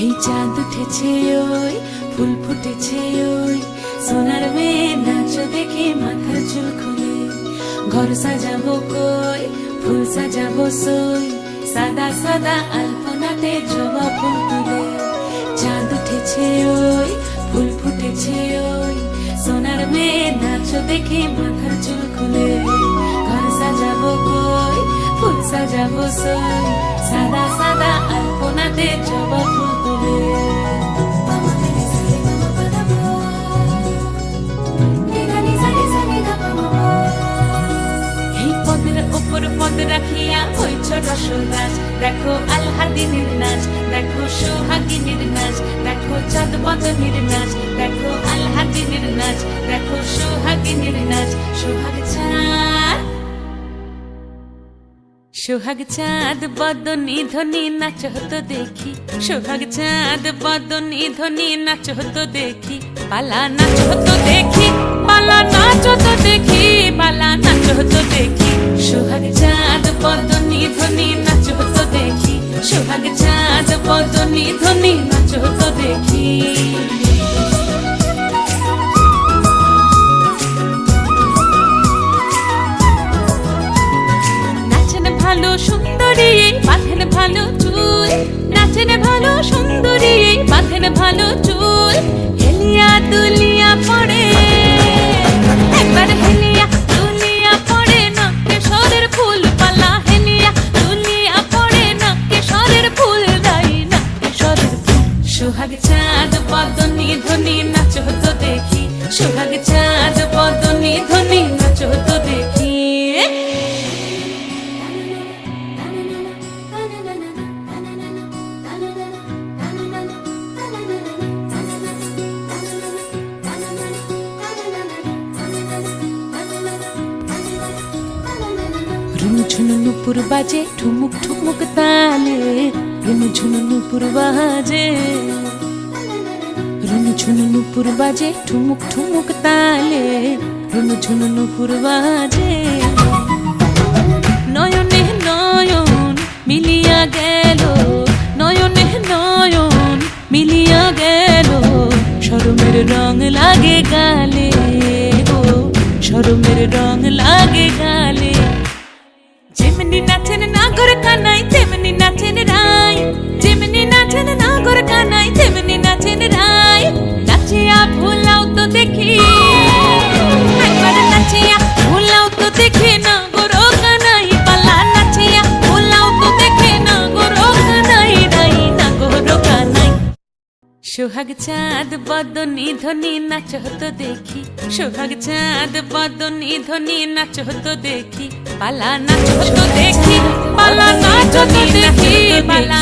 এই চাঁদ উঠেছে ওই ফুল ফুটেছে ওই সোনার মেয়ে নাচ দেখে মাথার চুল খুলে ঘর সাজাবো কই ফুল সাজাবো সই সাদা সাদা আলপনাতে জবা ফুল তুলে চাঁদ উঠেছে ওই ফুল ফুটেছে ওই সোনার মেয়ে নাচ দেখে মাথার চুল খুলে ঘর সাজাবো কই ফুল সাজাবো সই সাদা সাদা আলপনাতে জবা ফুল তুলে এই পদের উপর পদ রাখিয়া হইছ রসরাজ দেখো আলহাদিনীর নাচ দেখো সোহাগিনীর নাচ দেখো চাঁদ বদনীর নাচ দেখো আলহাদিনীর নাচ দেখো সোহাগিনীর নাচ সোহাগ চাঁদ বদনী ধ্বনি নাচ হতো দেখি সোহাগ চাঁদ বদনী ধ্বনি নাচ হতো দেখি পালা নাচ হতো দেখি পালা নাচ হতো দেখি পালা নাচ হতো দেখি সোহাগ চাঁদ বদনী ধ্বনি নাচ হতো দেখি সোহাগ চাঁদ বদনী ধ্বনি নাচ হতো দেখি ভালো সুন্দরী বাঁধেন ভালো চুল নাচেন ভালো সুন্দরী বাঁধেন ভালো চুল হেলিয়া দুলিয়া পড়ে একবার হেলিয়া দুলিয়া পড়ে না কেশরের ফুল পালা হেলিয়া দুলিয়া পড়ে না কেশরের ফুল দাই না কেশরের ফুল সোহাগ চাঁদ বদনী ধ্বনি নাচ হতো দেখি সোহাগ চাঁদ বদনী ধ্বনি নাচ হতো দেখি ঝুনু নুপুর বাজে ঠুমুক ঠুমুক তালে রুনু ঝুনু নুপুর বাজে রুনু ঝুনু নুপুর বাজে ঠুমুক ঠুমুক তালে রুনু ঝুনু নুপুর বাজে নয়নে নয়ন মিলিয়া গেল নয়নে নয়ন মিলিয়া গেল শরমের রং লাগে গালে গো শরমের রং লাগে গালে যেমনি নাচেন নাগর কানাই তেমনি নাচেন রাই যেমনি নাচেন নাগর কানাই তেমনি নাচেন রাই নাচিয়া ভুলাও তো দেখি একবার নাচিয়া ভুলাও তো দেখি নাগর কানাই পালা নাচিয়া ভুলাও তো দেখি নাগর কানাই রাই নাগর কানাই সোহাগ চাঁদ বদনী ধ্বনি নাচ হতো দেখি সোহাগ চাঁদ বদনী ধ্বনি নাচ হতো দেখি পালা নাচ হতো দেখি পালা নাচ হতো দেখি পালা